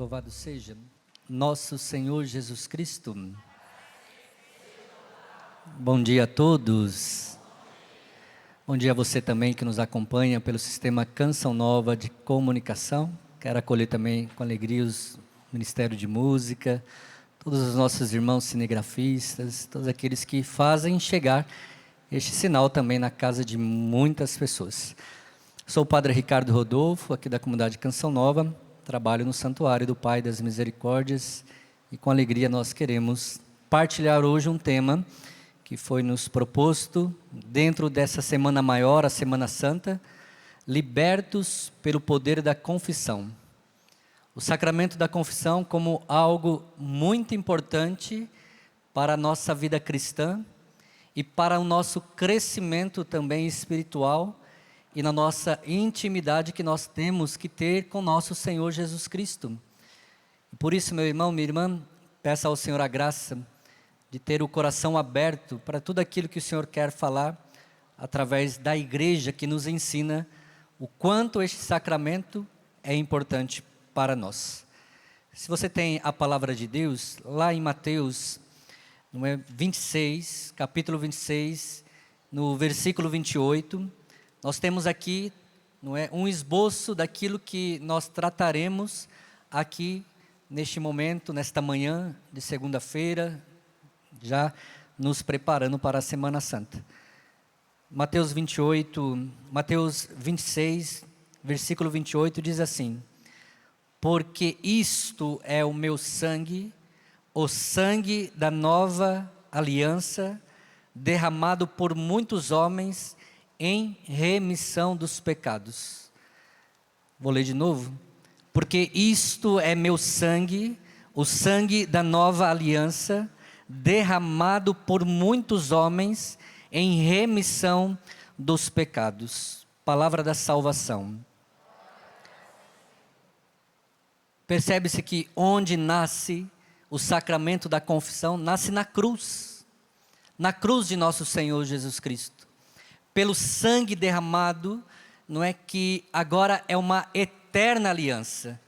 Louvado seja nosso Senhor Jesus Cristo. Bom dia a todos. Bom dia a você também que nos acompanha pelo sistema Canção Nova de Comunicação. Quero acolher também com alegria os Ministério de Música, todos os nossos irmãos cinegrafistas, todos aqueles que fazem chegar este sinal também na casa de muitas pessoas. Sou o Padre Ricardo Rodolfo, aqui da comunidade Canção Nova. Trabalho no Santuário do Pai das Misericórdias e com alegria nós queremos partilhar hoje um tema que foi nos proposto dentro dessa semana maior, a Semana Santa, libertos pelo poder da confissão. O sacramento da confissão como algo muito importante para a nossa vida cristã e para o nosso crescimento também espiritual e na nossa intimidade que nós temos que ter com nosso Senhor Jesus Cristo. Por isso, meu irmão, minha irmã, peça ao Senhor a graça de ter o coração aberto para tudo aquilo que o Senhor quer falar através da igreja que nos ensina o quanto este sacramento é importante para nós. Se você tem a palavra de Deus, lá em Mateus 26, capítulo 26, no versículo 28, nós temos aqui, um esboço daquilo que nós trataremos aqui neste momento, nesta manhã de segunda-feira, já nos preparando para a Semana Santa. Mateus 26, versículo 28 diz assim: porque isto é o meu sangue, o sangue da nova aliança, derramado por muitos homens em remissão dos pecados. Vou ler de novo. Porque isto é meu sangue, o sangue da nova aliança, derramado por muitos homens em remissão dos pecados. Palavra da salvação. Percebe-se que onde nasce o sacramento da confissão, nasce na cruz de nosso Senhor Jesus Cristo. Pelo sangue derramado, não é que agora é uma eterna aliança.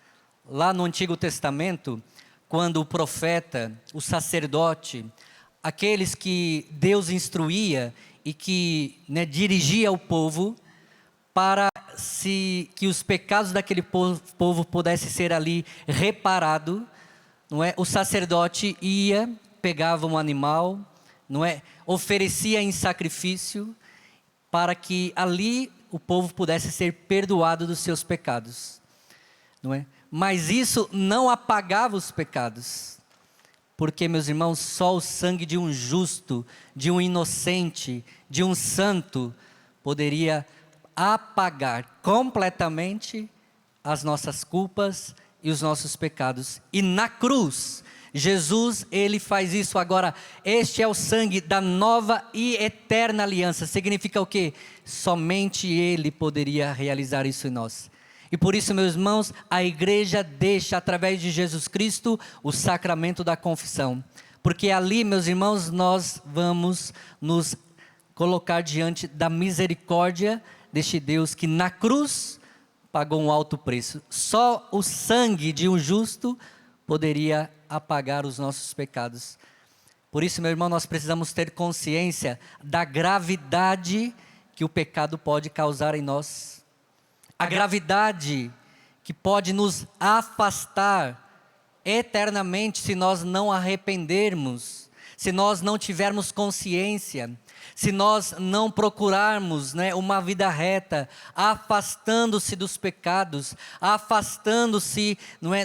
Lá no Antigo Testamento, quando o profeta, o sacerdote, aqueles que Deus instruía e que dirigia o povo, para que os pecados daquele povo pudessem ser ali reparados, o sacerdote ia, pegava um animal, oferecia em sacrifício, para que ali o povo pudesse ser perdoado dos seus pecados, Mas isso não apagava os pecados, porque, meus irmãos, só o sangue de um justo, de um inocente, de um santo, poderia apagar completamente as nossas culpas e os nossos pecados. E na cruz, Jesus, ele faz isso agora. Este é o sangue da nova e eterna aliança. Significa o quê? Somente ele poderia realizar isso em nós. E por isso, meus irmãos, a igreja deixa através de Jesus Cristo o sacramento da confissão. Porque ali, meus irmãos, nós vamos nos colocar diante da misericórdia deste Deus que na cruz pagou um alto preço. Só o sangue de um justo poderia apagar os nossos pecados. Por isso, meu irmão, nós precisamos ter consciência da gravidade que o pecado pode causar em nós. A gravidade que pode nos afastar eternamente se nós não arrependermos, se nós não tivermos consciência, se nós não procurarmos uma vida reta, afastando-se dos pecados, afastando-se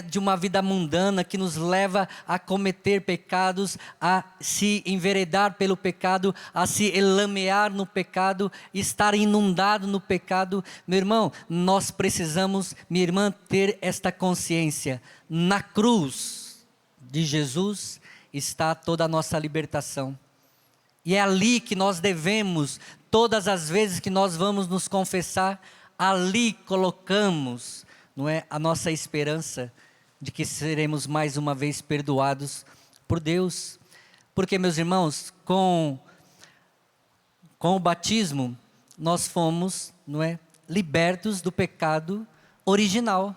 de uma vida mundana que nos leva a cometer pecados, a se enveredar pelo pecado, a se elamear no pecado, estar inundado no pecado. Meu irmão, nós precisamos, minha irmã, ter esta consciência. Na cruz de Jesus está toda a nossa libertação. E é ali que nós devemos, todas as vezes que nós vamos nos confessar, ali colocamos, a nossa esperança de que seremos mais uma vez perdoados por Deus. Porque, meus irmãos, com o batismo, nós fomos, libertos do pecado original.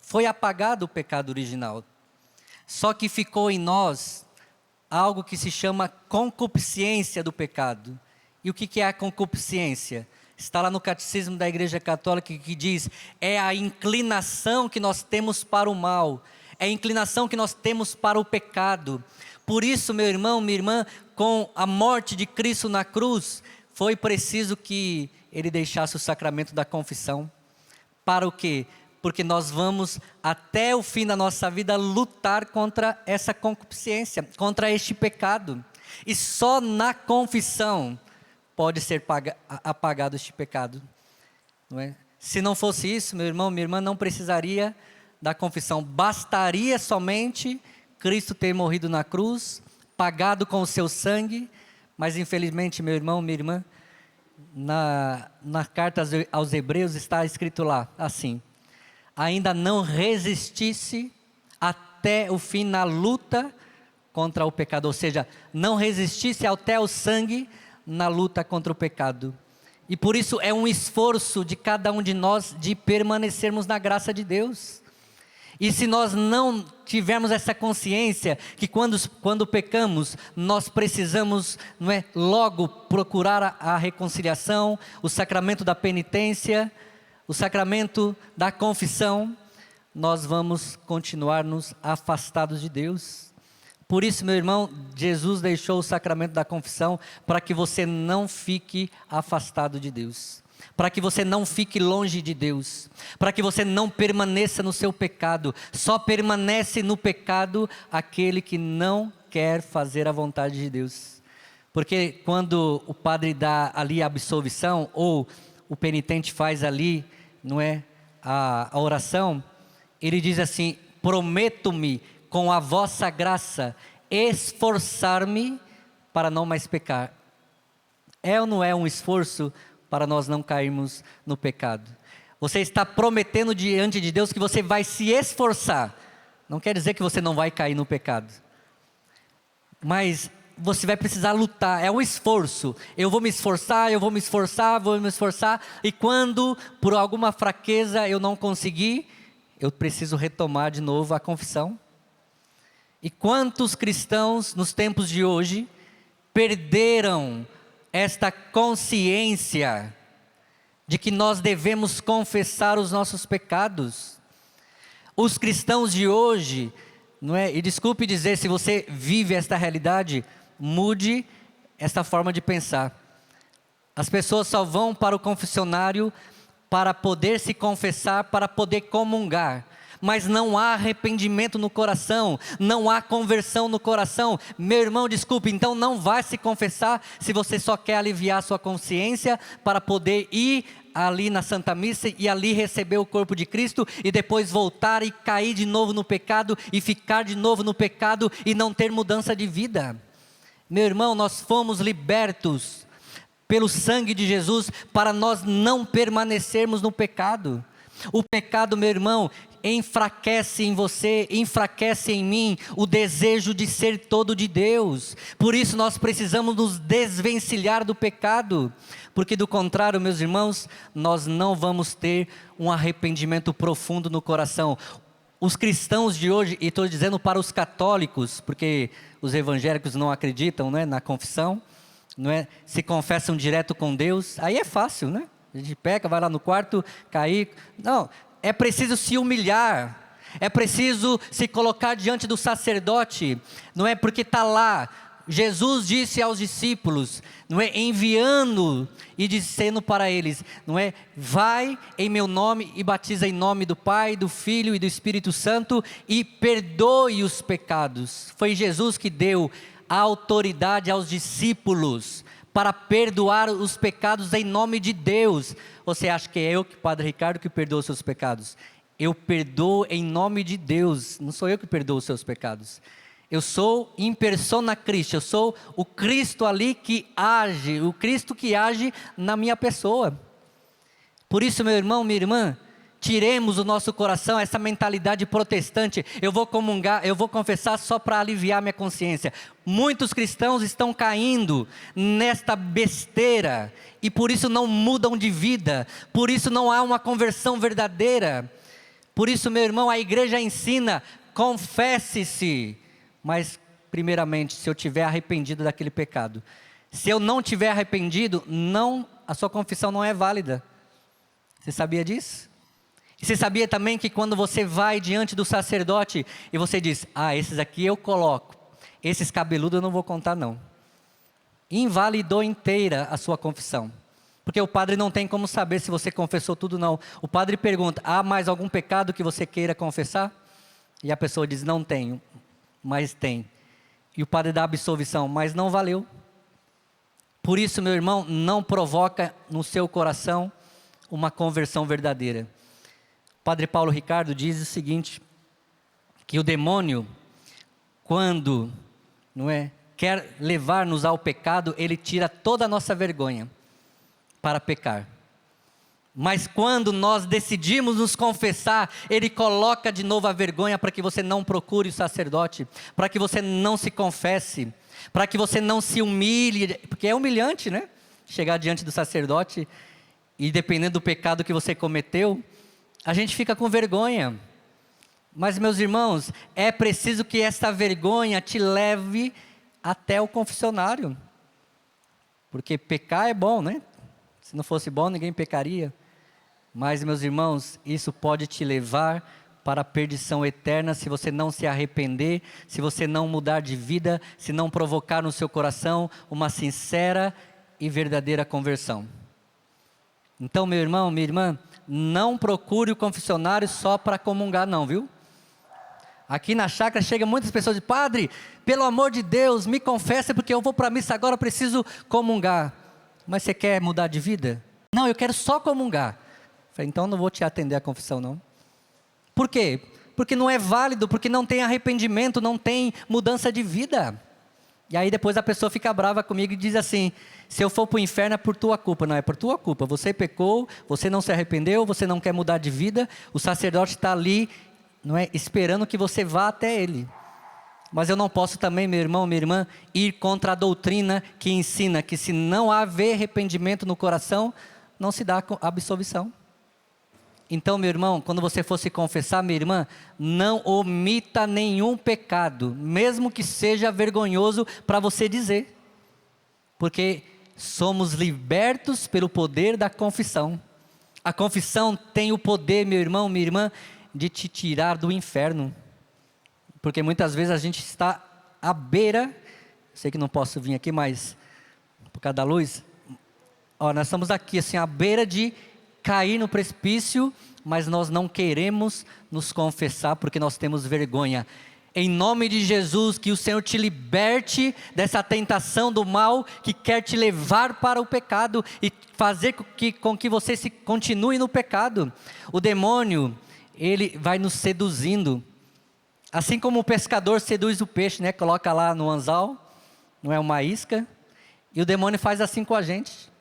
Foi apagado o pecado original. Só que ficou em nós algo que se chama concupiscência do pecado. E o que é a concupiscência? Está lá no Catecismo da Igreja Católica que diz: é a inclinação que nós temos para o mal, é a inclinação que nós temos para o pecado. Por isso, meu irmão, minha irmã, com a morte de Cristo na cruz, foi preciso que Ele deixasse o sacramento da confissão. Para o quê? Porque nós vamos, até o fim da nossa vida, lutar contra essa concupiscência, contra este pecado. E só na confissão pode ser apagado este pecado, não é? Se não fosse isso, meu irmão, minha irmã, não precisaria da confissão. Bastaria somente Cristo ter morrido na cruz, pagado com o seu sangue. Mas infelizmente, meu irmão, minha irmã, na carta aos Hebreus está escrito lá, assim: ainda não resistisse até o fim na luta contra o pecado. Ou seja, não resistisse até o sangue na luta contra o pecado. E por isso é um esforço de cada um de nós de permanecermos na graça de Deus. E se nós não tivermos essa consciência que quando pecamos, nós precisamos, não é, logo procurar a reconciliação, o sacramento da penitência, o sacramento da confissão, nós vamos continuar nos afastados de Deus. Por isso, meu irmão, Jesus deixou o sacramento da confissão para que você não fique afastado de Deus, para que você não fique longe de Deus, para que você não permaneça no seu pecado. Só permanece no pecado aquele que não quer fazer a vontade de Deus. Porque quando o padre dá ali a absolvição, ou o penitente faz ali, não é, a oração, ele diz assim: prometo-me com a vossa graça esforçar-me para não mais pecar. É ou não é um esforço para nós não cairmos no pecado? Você está prometendo diante de Deus que você vai se esforçar. Não quer dizer que você não vai cair no pecado, mas você vai precisar lutar. É um esforço. Eu vou me esforçar, eu vou me esforçar, vou me esforçar. E quando por alguma fraqueza eu não conseguir, eu preciso retomar de novo a confissão. E quantos cristãos nos tempos de hoje perderam esta consciência de que nós devemos confessar os nossos pecados? Os cristãos de hoje, não é? E desculpe dizer, se você vive esta realidade, mude esta forma de pensar. As pessoas só vão para o confessionário para poder se confessar, para poder comungar. Mas não há arrependimento no coração, não há conversão no coração. Meu irmão, desculpe, então não vai se confessar se você só quer aliviar sua consciência para poder ir ali na Santa Missa e ali receber o corpo de Cristo e depois voltar e cair de novo no pecado e ficar de novo no pecado e não ter mudança de vida. Meu irmão, nós fomos libertos pelo sangue de Jesus para nós não permanecermos no pecado. O pecado, meu irmão, enfraquece em você, enfraquece em mim o desejo de ser todo de Deus. Por isso nós precisamos nos desvencilhar do pecado, porque do contrário, meus irmãos, nós não vamos ter um arrependimento profundo no coração. Os cristãos de hoje, e estou dizendo para os católicos, porque os evangélicos não acreditam, né, na confissão, não é? Se confessam direto com Deus, aí é fácil, né? A gente peca, vai lá no quarto, cair. Não, é preciso se humilhar, é preciso se colocar diante do sacerdote, não é? Porque está lá, Jesus disse aos discípulos, não é? Enviando e dizendo para eles, não é? Vai em meu nome e batiza em nome do Pai, do Filho e do Espírito Santo e perdoe os pecados. Foi Jesus que deu a autoridade aos discípulos para perdoar os pecados em nome de Deus. Você acha que é eu, Padre Ricardo, que perdoo os seus pecados? Eu perdoo em nome de Deus, não sou eu que perdoo os seus pecados. Eu sou in persona Christi, eu sou o Cristo ali que age, o Cristo que age na minha pessoa. Por isso, meu irmão, minha irmã, tiremos do nosso coração essa mentalidade protestante. Eu vou comungar, eu vou confessar só para aliviar minha consciência. Muitos cristãos estão caindo nesta besteira e por isso não mudam de vida, por isso não há uma conversão verdadeira. Por isso, meu irmão, a igreja ensina, confesse-se. Mas, primeiramente, se eu tiver arrependido daquele pecado. Se eu não tiver arrependido, a sua confissão não é válida. Você sabia disso? E você sabia também que quando você vai diante do sacerdote e você diz, esses aqui eu coloco, esses cabeludos eu não vou contar não. Invalidou inteira a sua confissão. Porque o padre não tem como saber se você confessou tudo não. O padre pergunta, há mais algum pecado que você queira confessar? E a pessoa diz, não tenho, mas tem. E o padre dá absolvição, mas não valeu. Por isso, meu irmão, não provoca no seu coração uma conversão verdadeira. O padre Paulo Ricardo diz o seguinte, que o demônio, quando quer levar-nos ao pecado, ele tira toda a nossa vergonha para pecar. Mas quando nós decidimos nos confessar, ele coloca de novo a vergonha para que você não procure o sacerdote, para que você não se confesse, para que você não se humilhe, porque é humilhante, né? Chegar diante do sacerdote e dependendo do pecado que você cometeu, a gente fica com vergonha. Mas, meus irmãos, é preciso que essa vergonha te leve até o confessionário. Porque pecar é bom, né? Se não fosse bom, ninguém pecaria. Mas, meus irmãos, isso pode te levar para a perdição eterna se você não se arrepender, se você não mudar de vida, se não provocar no seu coração uma sincera e verdadeira conversão. Então, meu irmão, minha irmã, não procure o confessionário só para comungar não, viu? Aqui na chácara chegam muitas pessoas e dizem, padre, pelo amor de Deus, me confessa porque eu vou para a missa agora, eu preciso comungar. Mas você quer mudar de vida? Não, eu quero só comungar. Falei, então não vou te atender a confissão não. Por quê? Porque não é válido, porque não tem arrependimento, não tem mudança de vida. E aí depois a pessoa fica brava comigo e diz assim, se eu for para o inferno é por tua culpa. Não, é por tua culpa, você pecou, você não se arrependeu, você não quer mudar de vida, o sacerdote está ali, esperando que você vá até ele. Mas eu não posso também, meu irmão, minha irmã, ir contra a doutrina que ensina que se não haver arrependimento no coração, não se dá absolvição. Então, meu irmão, quando você for se confessar, minha irmã, não omita nenhum pecado, mesmo que seja vergonhoso para você dizer. Porque somos libertos pelo poder da confissão. A confissão tem o poder, meu irmão, minha irmã, de te tirar do inferno. Porque muitas vezes a gente está à beira, sei que não posso vir aqui, mas por causa da luz, nós estamos aqui assim, à beira de cair no precipício, mas nós não queremos nos confessar porque nós temos vergonha. Em nome de Jesus, que o Senhor te liberte dessa tentação do mal que quer te levar para o pecado e fazer com que você continue no pecado. O demônio, ele vai nos seduzindo, assim como o pescador seduz o peixe, coloca lá no anzal, uma isca, e o demônio faz assim com a gente.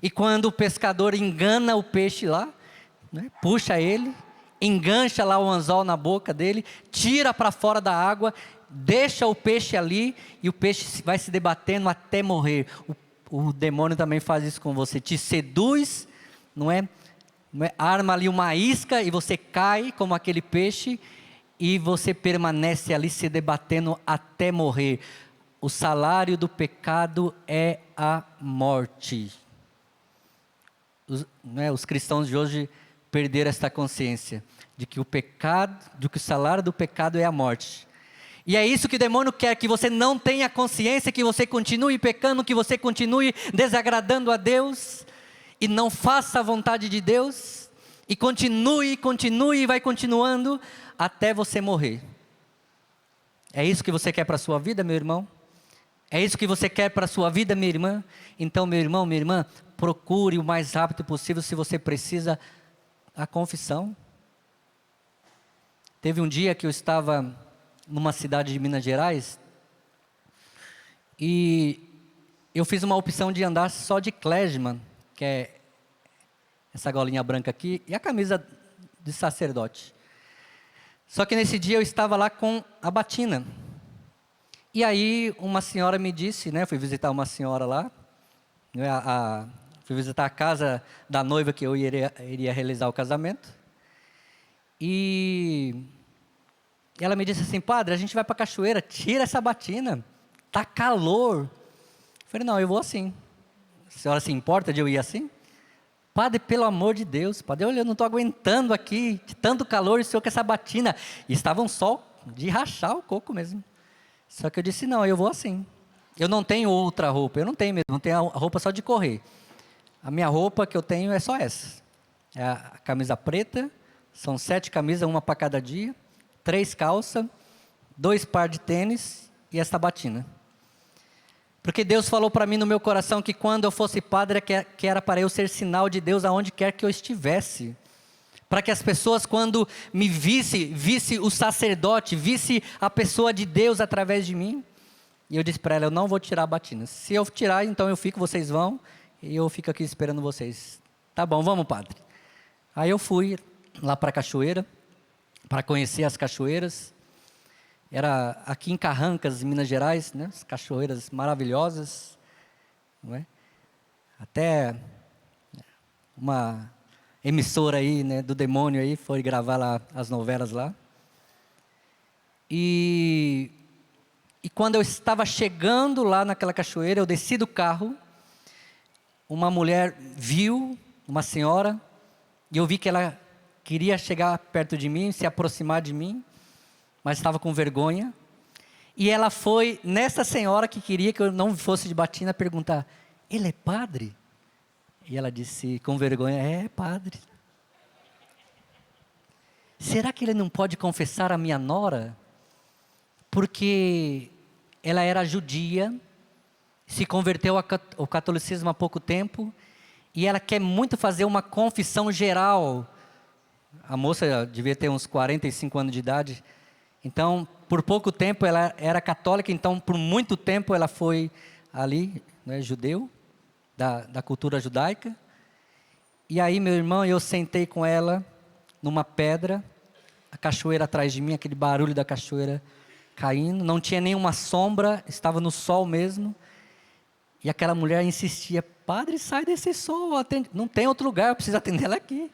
E quando o pescador engana o peixe lá, puxa ele, engancha lá o anzol na boca dele, tira para fora da água, deixa o peixe ali e o peixe vai se debatendo até morrer. O demônio também faz isso com você, te seduz, arma ali uma isca e você cai como aquele peixe e você permanece ali se debatendo até morrer. O salário do pecado é a morte. Os cristãos de hoje perderam esta consciência de que o salário do pecado é a morte. E é isso que o demônio quer, que você não tenha consciência, que você continue pecando, que você continue desagradando a Deus e não faça a vontade de Deus e continue e vai continuando até você morrer. É isso que você quer para a sua vida, meu irmão? É isso que você quer para a sua vida, minha irmã? Então, meu irmão, minha irmã, procure o mais rápido possível, se você precisa, a confissão. Teve um dia que eu estava numa cidade de Minas Gerais e eu fiz uma opção de andar só de klezmer, que é essa golinha branca aqui, e a camisa de sacerdote. Só que nesse dia eu estava lá com a batina. E aí uma senhora me disse, fui visitar uma senhora lá, fui visitar a casa da noiva que eu iria realizar o casamento. E ela me disse assim: padre, a gente vai para a cachoeira, tira essa batina, tá calor. Eu falei: não, eu vou assim. A senhora se importa de eu ir assim? Padre, pelo amor de Deus, padre, olha, eu não estou aguentando aqui, de tanto calor, e o senhor com essa batina. E estava um sol de rachar o coco mesmo. Só que eu disse: não, eu vou assim. Eu não tenho outra roupa, eu não tenho mesmo, não tenho a roupa só de correr. A minha roupa que eu tenho é só essa. É a camisa preta, são 7 camisas, uma para cada dia, 3 calças, 2 par de tênis e essa batina. Porque Deus falou para mim no meu coração que quando eu fosse padre, que era para eu ser sinal de Deus aonde quer que eu estivesse. Para que as pessoas, quando me visse o sacerdote, visse a pessoa de Deus através de mim. E eu disse para ela: eu não vou tirar a batina. Se eu tirar, então eu fico, vocês vão, e eu fico aqui esperando vocês. Tá bom, vamos, padre. Aí eu fui lá para a cachoeira, para conhecer as cachoeiras. Era aqui em Carrancas, Minas Gerais, né? As cachoeiras maravilhosas, não é? Até uma emissora aí, né, do demônio aí, foi gravar lá as novelas lá. E quando eu estava chegando lá naquela cachoeira, eu desci do carro, uma mulher viu, uma senhora, e eu vi que ela queria chegar perto de mim, se aproximar de mim, mas estava com vergonha. E ela foi nessa senhora que queria que eu não fosse de batina perguntar: ele é padre? E ela disse com vergonha: é padre. Será que ele não pode confessar a minha nora? Porque ela era judia, se converteu ao catolicismo há pouco tempo, e ela quer muito fazer uma confissão geral. A moça devia ter uns 45 anos de idade. Então, por pouco tempo ela era católica, então por muito tempo ela foi ali, né, judeu, da cultura judaica. E aí, meu irmão, eu sentei com ela numa pedra, a cachoeira atrás de mim, aquele barulho da cachoeira caindo, não tinha nenhuma sombra, estava no sol mesmo. E aquela mulher insistia: padre, sai desse sol, atende. Não tem outro lugar, eu preciso atender ela aqui.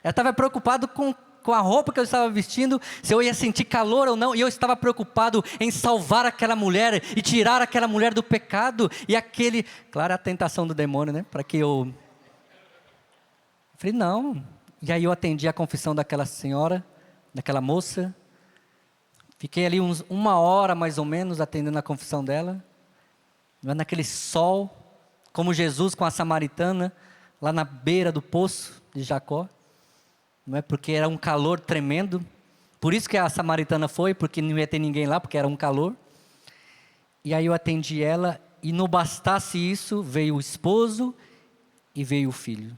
Ela estava preocupada com a roupa que eu estava vestindo, se eu ia sentir calor ou não, e eu estava preocupado em salvar aquela mulher, e tirar aquela mulher do pecado, e claro, a tentação do demônio, né, para que eu falei: não. E aí eu atendi a confissão daquela senhora, daquela moça, fiquei ali uma hora mais ou menos, atendendo a confissão dela, naquele sol, como Jesus com a samaritana, lá na beira do poço de Jacó, não é? Porque era um calor tremendo, por isso que a samaritana foi, porque não ia ter ninguém lá, porque era um calor. E aí eu atendi ela, e não bastasse isso, veio o esposo e veio o filho.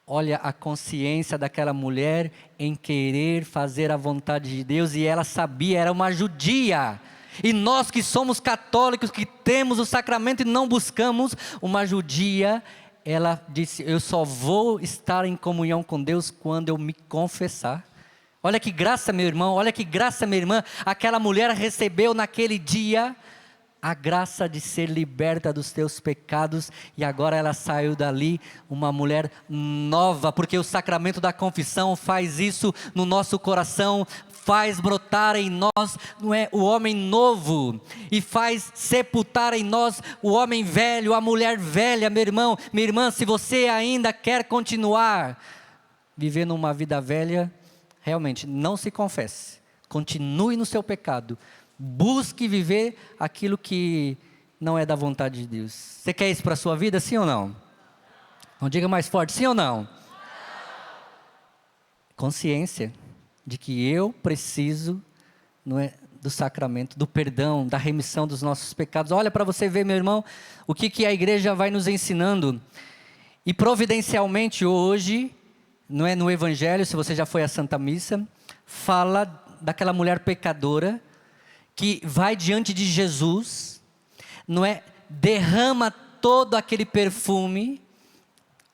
Olha a consciência daquela mulher em querer fazer a vontade de Deus, e ela sabia, era uma judia. E nós que somos católicos, que temos o sacramento e não buscamos, uma judia, ela disse: eu só vou estar em comunhão com Deus quando eu me confessar. Olha que graça, meu irmão, olha que graça, minha irmã. Aquela mulher recebeu naquele dia a graça de ser liberta dos teus pecados, e agora ela saiu dali uma mulher nova, porque o sacramento da confissão faz isso no nosso coração, faz brotar em nós, não é, o homem novo, e faz sepultar em nós o homem velho, a mulher velha. Meu irmão, minha irmã, se você ainda quer continuar vivendo uma vida velha, realmente não se confesse, continue no seu pecado, busque viver aquilo que não é da vontade de Deus. Você quer isso para a sua vida, sim ou não? Não diga mais forte, sim ou não? Consciência de que eu preciso, não é, do sacramento, do perdão, da remissão dos nossos pecados. Olha para você ver, meu irmão, o que a igreja vai nos ensinando. E providencialmente hoje, não é, no Evangelho, se você já foi à Santa Missa, fala daquela mulher pecadora, que vai diante de Jesus, não é, derrama todo aquele perfume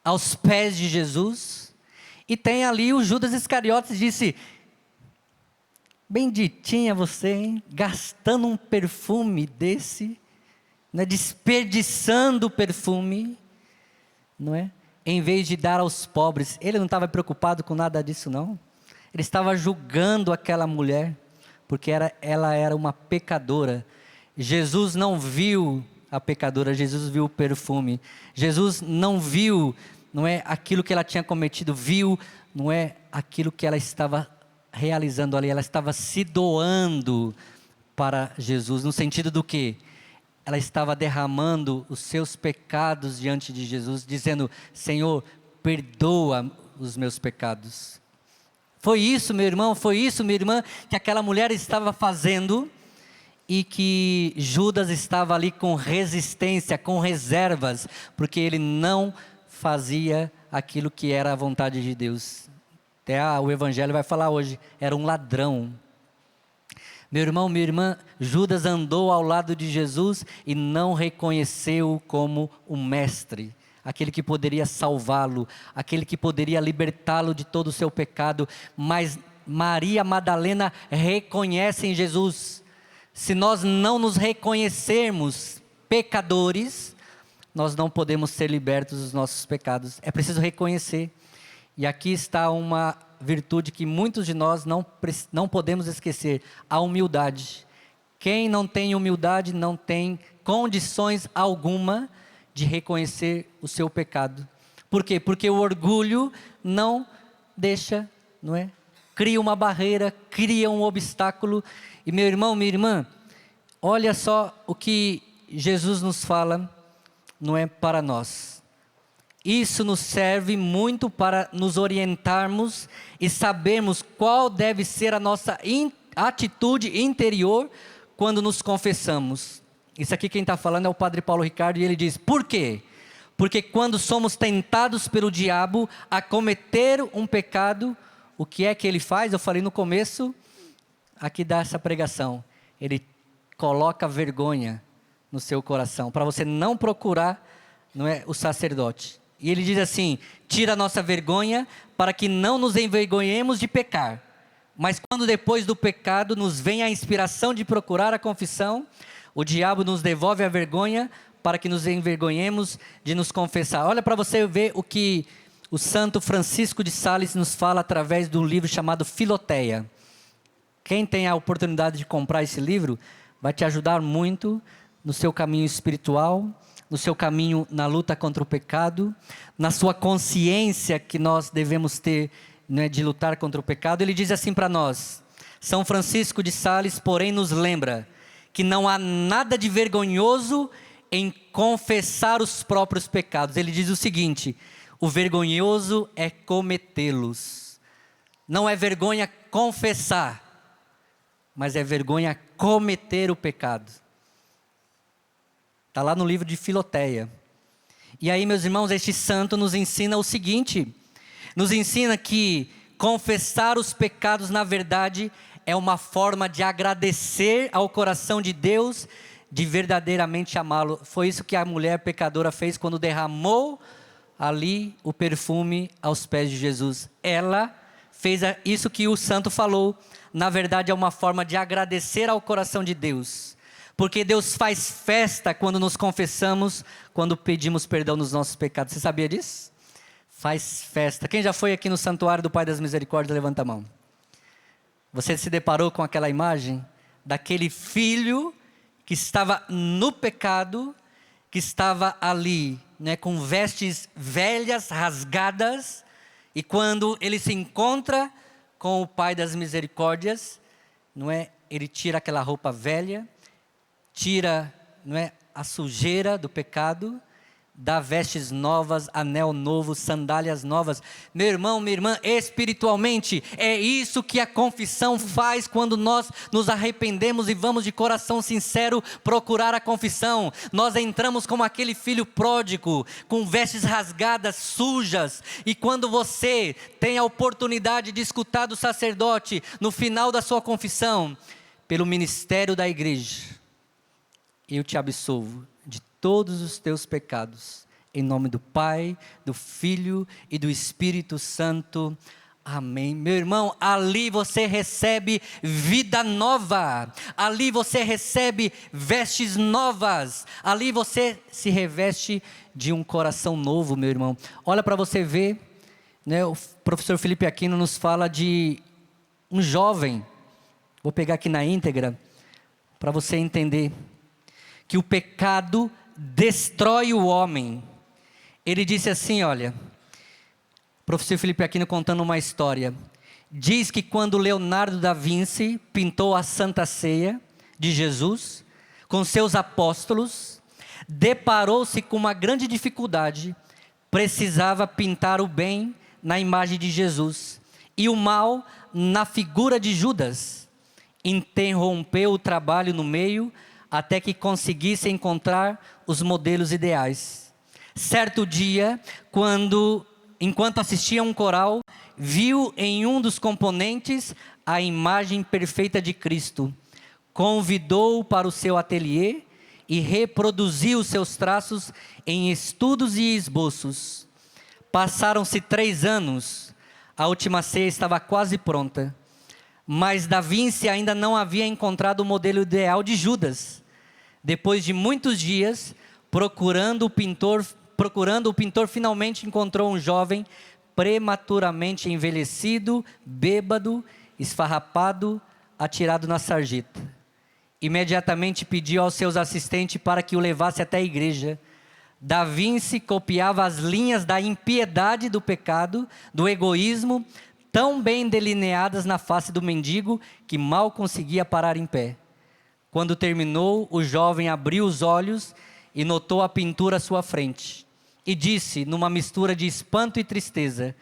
aos pés de Jesus, e tem ali o Judas Iscariotes, disse: benditinha você, hein? Gastando um perfume desse, né? Desperdiçando o perfume, não é? Em vez de dar aos pobres. Ele não estava preocupado com nada disso, não. Ele estava julgando aquela mulher, porque ela era uma pecadora. Jesus não viu a pecadora, Jesus viu o perfume. Jesus não viu, não é, aquilo que ela tinha cometido, viu, não é, aquilo que ela estava realizando ali. Ela estava se doando para Jesus, no sentido do quê? Ela estava derramando os seus pecados diante de Jesus, dizendo: Senhor, perdoa os meus pecados. Foi isso, meu irmão, foi isso, minha irmã, que aquela mulher estava fazendo, e que Judas estava ali com resistência, com reservas, porque ele não fazia aquilo que era a vontade de Deus. Até o Evangelho vai falar hoje, era um ladrão. Meu irmão, minha irmã, Judas andou ao lado de Jesus e não reconheceu como o mestre, aquele que poderia salvá-lo, aquele que poderia libertá-lo de todo o seu pecado. Mas Maria Madalena reconhece em Jesus. Se nós não nos reconhecermos pecadores, nós não podemos ser libertos dos nossos pecados. É preciso reconhecer. E aqui está uma virtude que muitos de nós não podemos esquecer: a humildade. Quem não tem humildade não tem condições alguma de reconhecer o seu pecado. Por quê? Porque o orgulho não deixa, não é? Cria uma barreira, cria um obstáculo. E meu irmão, minha irmã, olha só o que Jesus nos fala, não é, para nós. Isso nos serve muito para nos orientarmos e sabermos qual deve ser a nossa atitude interior quando nos confessamos. Isso aqui quem está falando é o Padre Paulo Ricardo, e ele diz: por quê? Porque quando somos tentados pelo diabo a cometer um pecado, o que é que ele faz? Eu falei no começo, aqui dessa pregação, ele coloca vergonha no seu coração, para você não procurar, não é, o sacerdote. E ele diz assim: tira a nossa vergonha, para que não nos envergonhemos de pecar. Mas quando depois do pecado nos vem a inspiração de procurar a confissão, o diabo nos devolve a vergonha, para que nos envergonhemos de nos confessar. Olha para você ver o que o Santo Francisco de Sales nos fala através de um livro chamado Filoteia. Quem tem a oportunidade de comprar esse livro, vai te ajudar muito no seu caminho espiritual, no seu caminho na luta contra o pecado, na sua consciência que nós devemos ter, né, de lutar contra o pecado. Ele diz assim para nós: São Francisco de Sales, porém, nos lembra que não há nada de vergonhoso em confessar os próprios pecados. Ele diz o seguinte: o vergonhoso é cometê-los. Não é vergonha confessar, mas é vergonha cometer o pecado. Está lá no livro de Filoteia. E aí, meus irmãos, este santo nos ensina o seguinte: nos ensina que confessar os pecados, na verdade, é uma forma de agradecer ao coração de Deus, de verdadeiramente amá-lo. Foi isso que a mulher pecadora fez quando derramou ali o perfume aos pés de Jesus. Ela fez isso que o santo falou. Na verdade, é uma forma de agradecer ao coração de Deus, porque Deus faz festa quando nos confessamos, quando pedimos perdão nos nossos pecados. Você sabia disso? Faz festa. Quem já foi aqui no santuário do Pai das Misericórdias, levanta a mão. Você se deparou com aquela imagem daquele filho que estava no pecado, que estava ali, né, com vestes velhas, rasgadas, e quando ele se encontra com o Pai das Misericórdias, não é, ele tira aquela roupa velha, tira, não é, a sujeira do pecado, dá vestes novas, anel novo, sandálias novas. Meu irmão, minha irmã, espiritualmente, é isso que a confissão faz quando nós nos arrependemos e vamos de coração sincero procurar a confissão. Nós entramos como aquele filho pródigo, com vestes rasgadas, sujas, e quando você tem a oportunidade de escutar do sacerdote, no final da sua confissão, pelo ministério da igreja: eu te absolvo de todos os teus pecados, em nome do Pai, do Filho e do Espírito Santo. Amém. Meu irmão, ali você recebe vida nova, ali você recebe vestes novas, ali você se reveste de um coração novo, meu irmão. Olha para você ver, né, o professor Felipe Aquino nos fala de um jovem, vou pegar aqui na íntegra, para você entender, que o pecado destrói o homem. Ele disse assim, olha, o professor Felipe Aquino contando uma história, diz que quando Leonardo da Vinci pintou a Santa Ceia de Jesus, com seus apóstolos, deparou-se com uma grande dificuldade, precisava pintar o bem na imagem de Jesus, e o mal na figura de Judas. Interrompeu o trabalho no meio, até que conseguisse encontrar os modelos ideais. Certo dia, enquanto assistia a um coral, viu em um dos componentes a imagem perfeita de Cristo. Convidou-o para o seu ateliê e reproduziu seus traços em estudos e esboços. Passaram-se 3 anos, a última ceia estava quase pronta, mas Da Vinci ainda não havia encontrado o modelo ideal de Judas. Depois de muitos dias, procurando o pintor finalmente encontrou um jovem prematuramente envelhecido, bêbado, esfarrapado, atirado na sarjeta. Imediatamente pediu aos seus assistentes para que o levasse até a igreja. Da Vinci copiava as linhas da impiedade, do pecado, do egoísmo, tão bem delineadas na face do mendigo, que mal conseguia parar em pé. Quando terminou, o jovem abriu os olhos e notou a pintura à sua frente. E disse, numa mistura de espanto e tristeza,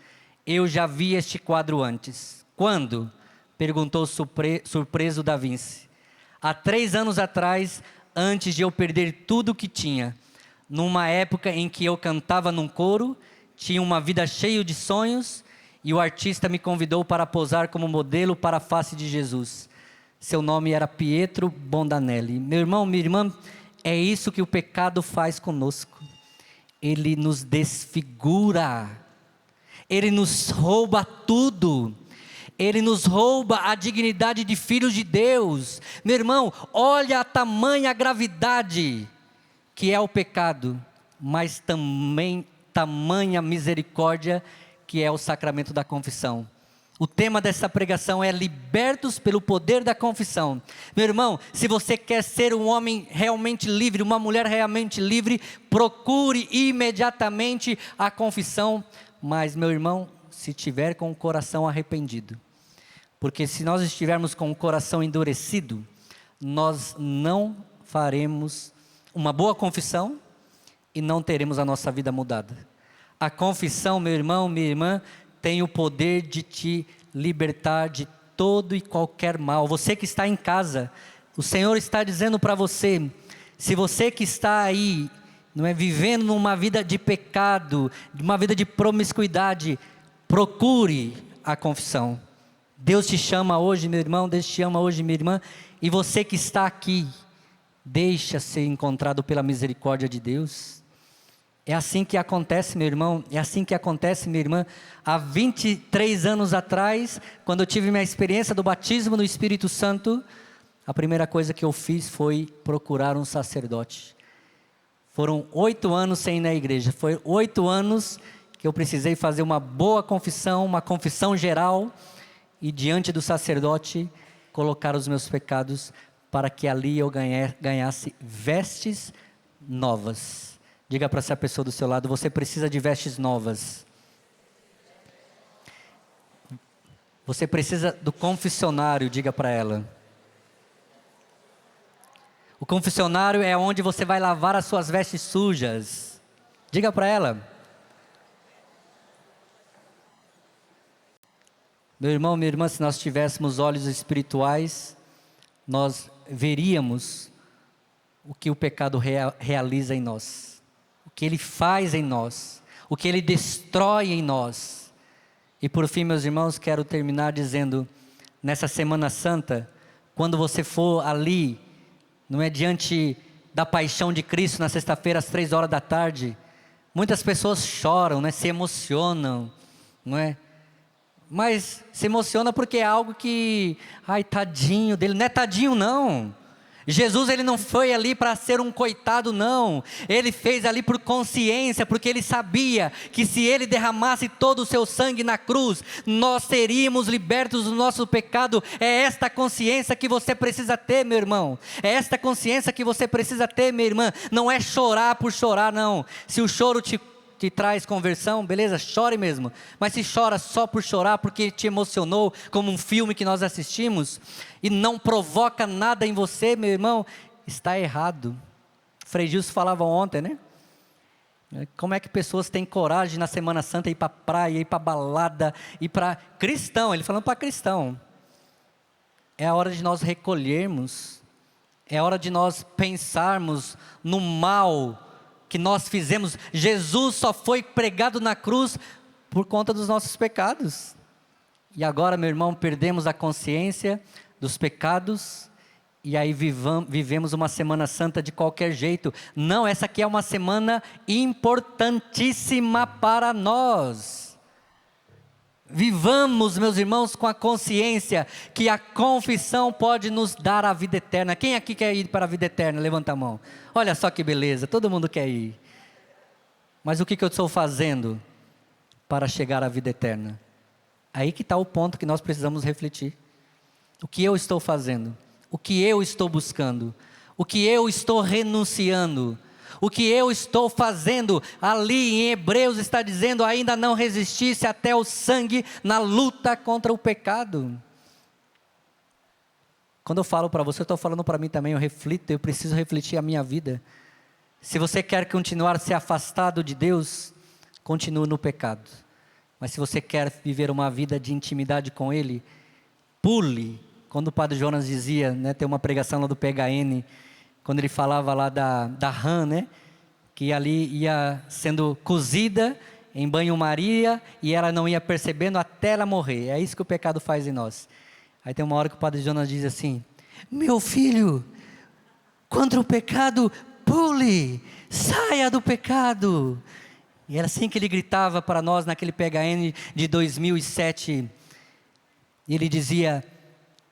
eu já vi este quadro antes. Quando? Perguntou surpreso Da Vinci. Há 3 anos atrás, antes de eu perder tudo o que tinha. Numa época em que eu cantava num coro, tinha uma vida cheia de sonhos, e o artista me convidou para posar como modelo para a face de Jesus. Seu nome era Pietro Bondanelli. Meu irmão, minha irmã, é isso que o pecado faz conosco. Ele nos desfigura. Ele nos rouba tudo. Ele nos rouba a dignidade de filhos de Deus. Meu irmão, olha a tamanha gravidade que é o pecado, mas também tamanha misericórdia que é o sacramento da confissão. O tema dessa pregação é libertos pelo poder da confissão. Meu irmão, se você quer ser um homem realmente livre, uma mulher realmente livre, procure imediatamente a confissão. Mas, meu irmão, se tiver com o coração arrependido. Porque se nós estivermos com o coração endurecido, nós não faremos uma boa confissão e não teremos a nossa vida mudada. A confissão, meu irmão, minha irmã, tem o poder de te libertar de todo e qualquer mal. Você que está em casa, o Senhor está dizendo para você, se você que está aí, não é, vivendo numa vida de pecado, uma vida de promiscuidade, procure a confissão. Deus te chama hoje, meu irmão, Deus te chama hoje, minha irmã, e você que está aqui, deixa ser encontrado pela misericórdia de Deus. É assim que acontece, meu irmão, é assim que acontece, minha irmã. Há 23 anos atrás, quando eu tive minha experiência do batismo no Espírito Santo, a primeira coisa que eu fiz foi procurar um sacerdote. Foram 8 anos sem ir na igreja, foi 8 anos que eu precisei fazer uma boa confissão, uma confissão geral, e diante do sacerdote, colocar os meus pecados, para que ali eu ganhasse vestes novas. Diga para essa pessoa do seu lado, você precisa de vestes novas. Você precisa do confessionário, diga para ela. O confessionário é onde você vai lavar as suas vestes sujas. Diga para ela. Meu irmão, minha irmã, se nós tivéssemos olhos espirituais, nós veríamos o que o pecado realiza em nós. O que ele faz em nós, o que ele destrói em nós. E por fim, meus irmãos, quero terminar dizendo, nessa Semana Santa, quando você for ali, não é, diante da paixão de Cristo, na sexta-feira, às 3 da tarde, muitas pessoas choram, né, se emocionam, não é? Mas se emociona porque é algo que, ai, tadinho dele, não é tadinho não, Jesus, ele não foi ali para ser um coitado, não. Ele fez ali por consciência, porque ele sabia que se ele derramasse todo o seu sangue na cruz, nós seríamos libertos do nosso pecado. É esta consciência que você precisa ter, meu irmão. É esta consciência que você precisa ter, minha irmã. Não é chorar por chorar, não. Se o choro te traz conversão, beleza, chore mesmo. Mas se chora só por chorar, porque te emocionou, como um filme que nós assistimos, e não provoca nada em você, meu irmão, está errado. Frei Gilson falava ontem, né? Como é que pessoas têm coragem na Semana Santa ir para a praia, ir para a balada, ir para cristão, ele falando para cristão. É a hora de nós recolhermos, é a hora de nós pensarmos no mal que nós fizemos. Jesus só foi pregado na cruz por conta dos nossos pecados. E agora, meu irmão, perdemos a consciência dos pecados e aí vivemos uma Semana Santa de qualquer jeito. Não, essa aqui é uma semana importantíssima para nós. Vivamos, meus irmãos, com a consciência que a confissão pode nos dar a vida eterna. Quem aqui quer ir para a vida eterna? Levanta a mão. Olha só que beleza, todo mundo quer ir. Mas o que eu estou fazendo para chegar à vida eterna? Aí que está o ponto que nós precisamos refletir. O que eu estou fazendo? O que eu estou buscando? O que eu estou renunciando? O que eu estou fazendo? Ali em Hebreus está dizendo: ainda não resistisse até o sangue na luta contra o pecado. Quando eu falo para você, eu estou falando para mim também, eu preciso refletir a minha vida. Se você quer continuar se afastado de Deus, continue no pecado. Mas se você quer viver uma vida de intimidade com Ele, pule. Quando o Padre Jonas dizia, né, tem uma pregação lá do PHN, quando ele falava lá da rã, né, que ali ia sendo cozida em banho-maria e ela não ia percebendo até ela morrer. É isso que o pecado faz em nós. Aí tem uma hora que o Padre Jonas diz assim: meu filho, contra o pecado, pule, saia do pecado. E era assim que ele gritava para nós naquele PHN de 2007. E ele dizia: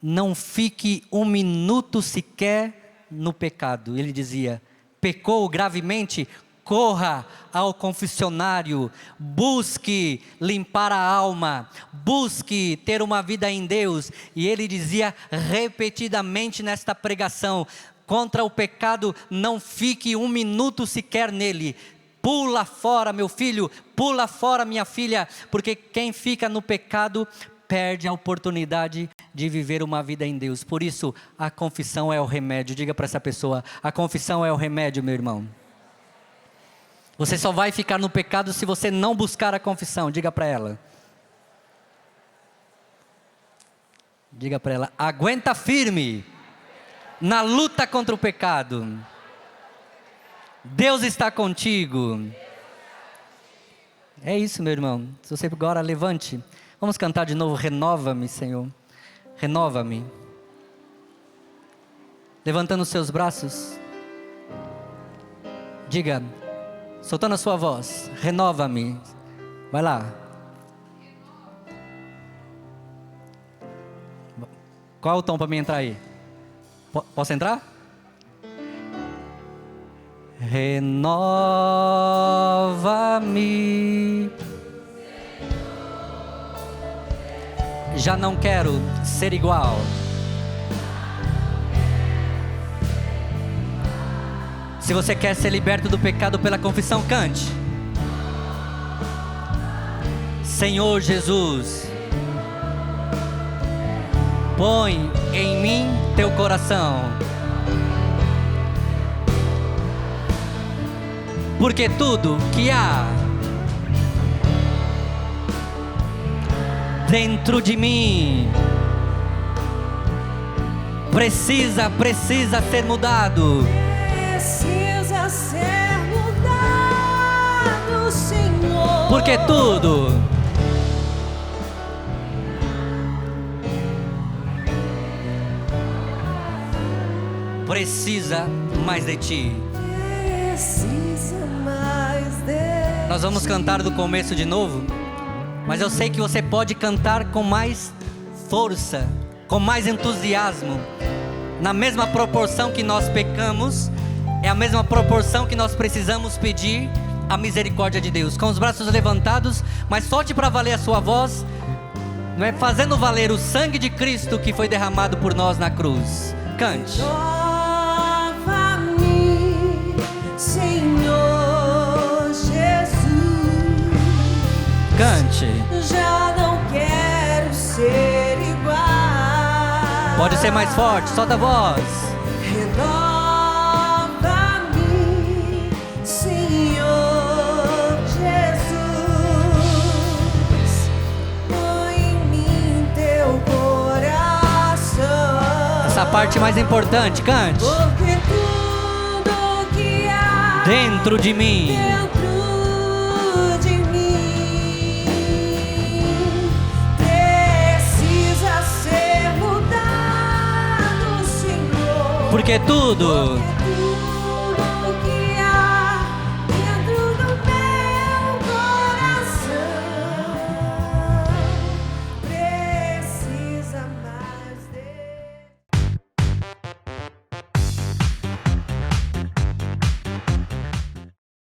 não fique um minuto sequer no pecado. Ele dizia: pecou gravemente, corra ao confessionário, busque limpar a alma, busque ter uma vida em Deus. E ele dizia repetidamente nesta pregação: contra o pecado, não fique um minuto sequer nele. Pula fora, meu filho, pula fora, minha filha, porque quem fica no pecado perde a oportunidade de viver uma vida em Deus. Por isso, a confissão é o remédio. Diga para essa pessoa: a confissão é o remédio, meu irmão. Você só vai ficar no pecado se você não buscar a confissão. Diga para ela. Diga para ela: aguenta firme na luta contra o pecado. Deus está contigo. É isso, meu irmão. Se você agora levante. Vamos cantar de novo: renova-me, Senhor. Renova-me. Levantando os seus braços. Diga, soltando a sua voz: renova-me. Vai lá. Qual é o tom para mim entrar aí? Posso entrar? Renova-me. Já não quero ser igual. Se você quer ser liberto do pecado pela confissão, cante: Senhor Jesus, põe em mim teu coração, porque tudo que há dentro de mim precisa ser mudado. Precisa ser mudado, Senhor. Porque tudo precisa mais de Ti. Precisa mais de Nós vamos cantar do começo de novo, mas eu sei que você pode cantar com mais força, com mais entusiasmo. na mesma proporção que nós pecamos, é a mesma proporção que nós precisamos pedir a misericórdia de Deus. Com os braços levantados, mas solte para valer a sua voz, não é? Fazendo valer o sangue de Cristo que foi derramado por nós na cruz. Cante. Renova-me, Senhor Jesus. Cante. Já não quero ser igual. Pode ser mais forte, solta a voz. Renova-me, Senhor Jesus. Põe em mim teu coração. Essa parte mais importante, cante. Porque tudo que há Dentro de mim dentro de mim precisa ser mudado, Senhor. porque tudo Porque